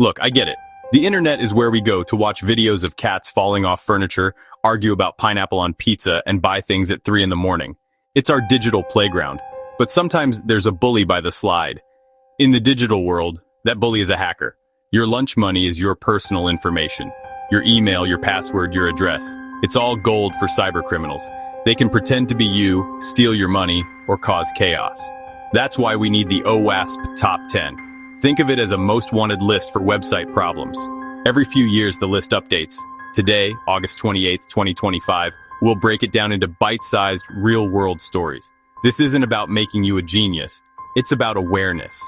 Look, I get it. The internet is where we go to watch videos of cats falling off furniture, argue about pineapple on pizza, and buy things at 3 in the morning. It's our digital playground. But sometimes there's a bully by the slide. In the digital world, that bully is a hacker. Your lunch money is your personal information. Your email, your password, your address. It's all gold for cybercriminals. They can pretend to be you, steal your money, or cause chaos. That's why we need the OWASP Top 10. Think of it as a most wanted list for website problems. Every few years the list updates. Today, August 28, 2025, we'll break it down into bite-sized, real-world stories. This isn't about making you a genius, it's about awareness.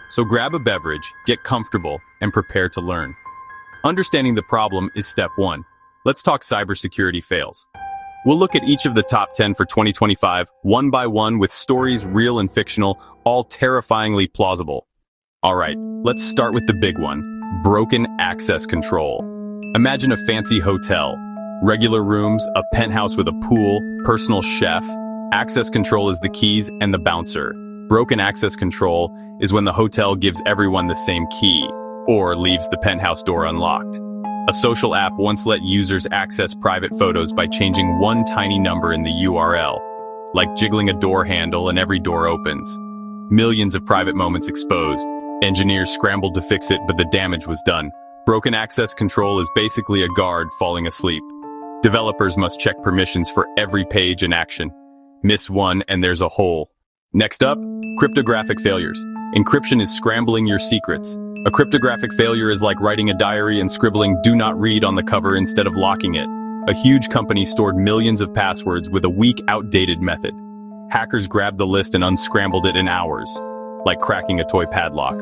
So grab a beverage, get comfortable, and prepare to learn. Understanding the problem is step 1. Let's talk cybersecurity fails. We'll look at each of the top 10 for 2025, one by one, with stories real and fictional, all terrifyingly plausible. Alright, let's start with the big one, broken access control. Imagine a fancy hotel, regular rooms, a penthouse with a pool, personal chef. Access control is the keys and the bouncer. Broken access control is when the hotel gives everyone the same key, or leaves the penthouse door unlocked. A social app once let users access private photos by changing one tiny number in the URL, like jiggling a door handle and every door opens. Millions of private moments exposed. Engineers scrambled to fix it, but the damage was done. Broken access control is basically a guard falling asleep. Developers must check permissions for every page in action. Miss one and there's a hole. Next up, cryptographic failures. Encryption is scrambling your secrets. A cryptographic failure is like writing a diary and scribbling "do not read" on the cover instead of locking it. A huge company stored millions of passwords with a weak, outdated method. Hackers grabbed the list and unscrambled it in hours, like cracking a toy padlock.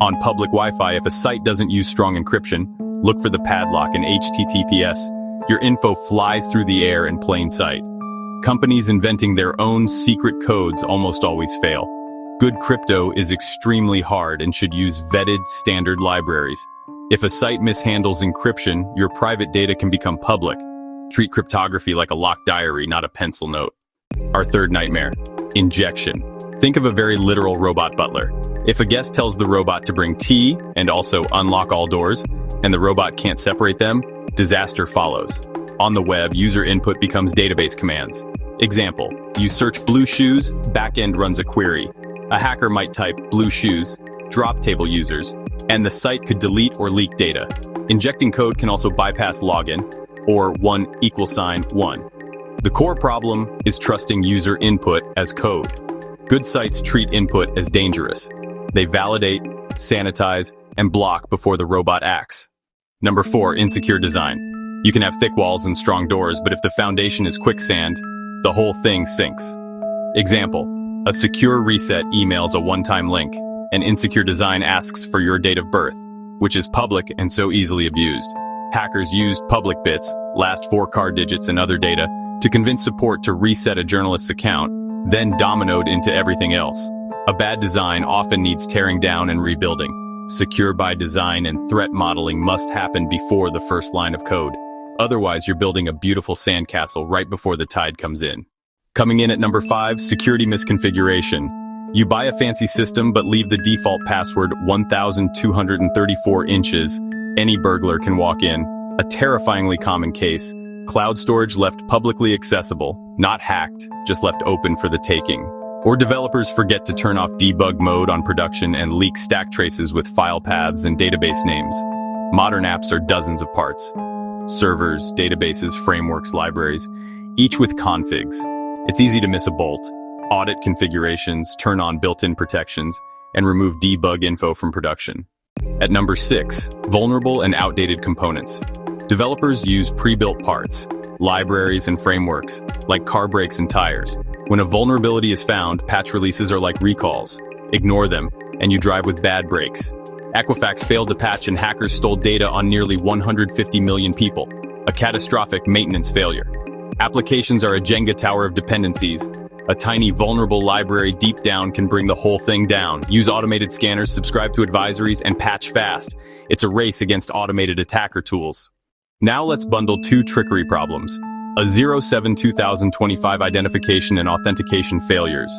On public Wi-Fi, if a site doesn't use strong encryption, look for the padlock in HTTPS. Your info flies through the air in plain sight. Companies inventing their own secret codes almost always fail. Good crypto is extremely hard and should use vetted, standard libraries. If a site mishandles encryption, your private data can become public. Treat cryptography like a locked diary, not a pencil note. Our third nightmare, injection. Think of a very literal robot butler. If a guest tells the robot to bring tea and also unlock all doors, and the robot can't separate them, disaster follows. On the web, user input becomes database commands. Example, you search blue shoes, backend runs a query. A hacker might type blue shoes, drop table users, and the site could delete or leak data. Injecting code can also bypass login, or 1 = 1. The core problem is trusting user input as code. Good sites treat input as dangerous. They validate, sanitize, and block before the robot acts. Number 4, insecure design. You can have thick walls and strong doors, but if the foundation is quicksand, the whole thing sinks. Example, a secure reset emails a one-time link. An insecure design asks for your date of birth, which is public and so easily abused. Hackers used public bits, last 4 card digits and other data, to convince support to reset a journalist's account, then dominoed into everything else. A bad design often needs tearing down and rebuilding. Secure by design and threat modeling must happen before the first line of code. Otherwise, you're building a beautiful sandcastle right before the tide comes in. Coming in at number 5, security misconfiguration. You buy a fancy system but leave the default password 1,234 inches. Any burglar can walk in. A terrifyingly common case. Cloud storage left publicly accessible, not hacked, just left open for the taking. Or developers forget to turn off debug mode on production and leak stack traces with file paths and database names. Modern apps are dozens of parts. Servers, databases, frameworks, libraries, each with configs. It's easy to miss a bolt. Audit configurations, turn on built-in protections, and remove debug info from production. At number 6, vulnerable and outdated components. Developers use pre-built parts, libraries, and frameworks, like car brakes and tires. When a vulnerability is found, patch releases are like recalls. Ignore them, and you drive with bad brakes. Equifax failed to patch and hackers stole data on nearly 150 million people. A catastrophic maintenance failure. Applications are a Jenga tower of dependencies. A tiny vulnerable library deep down can bring the whole thing down. Use automated scanners, subscribe to advisories, and patch fast. It's a race against automated attacker tools. Now let's bundle 2 trickery problems. A 07-2025 identification and authentication failures.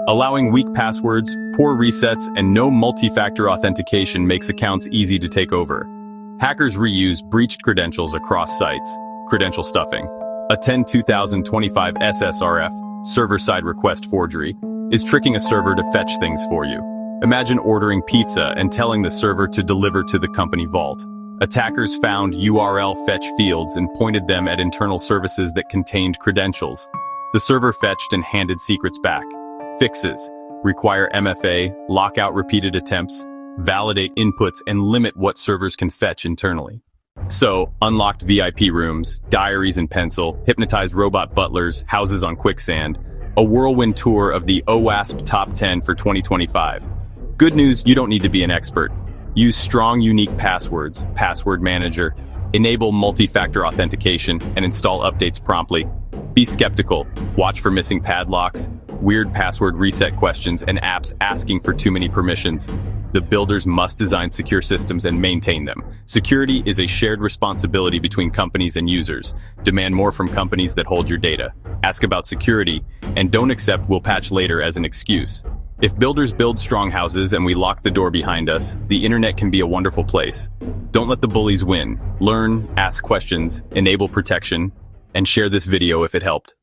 Allowing weak passwords, poor resets, and no multi-factor authentication makes accounts easy to take over. Hackers reuse breached credentials across sites, credential stuffing. A 10/2025 SSRF, server-side request forgery, is tricking a server to fetch things for you. Imagine ordering pizza and telling the server to deliver to the company vault. Attackers found URL fetch fields and pointed them at internal services that contained credentials. The server fetched and handed secrets back. Fixes: require MFA, lock out repeated attempts, validate inputs, and limit what servers can fetch internally. So, unlocked VIP rooms, diaries in pencil, hypnotized robot butlers, houses on Quicksand, a whirlwind tour of the OWASP Top 10 for 2025. Good news, you don't need to be an expert. Use strong, unique passwords, password manager, enable multi-factor authentication, and install updates promptly. Be skeptical, watch for missing padlocks, weird password reset questions, and apps asking for too many permissions. The builders must design secure systems and maintain them. Security is a shared responsibility between companies and users. Demand more from companies that hold your data. Ask about security, and don't accept "we'll patch later" as an excuse. If builders build strong houses and we lock the door behind us, the internet can be a wonderful place. Don't let the bullies win. Learn, ask questions, enable protection, and share this video if it helped.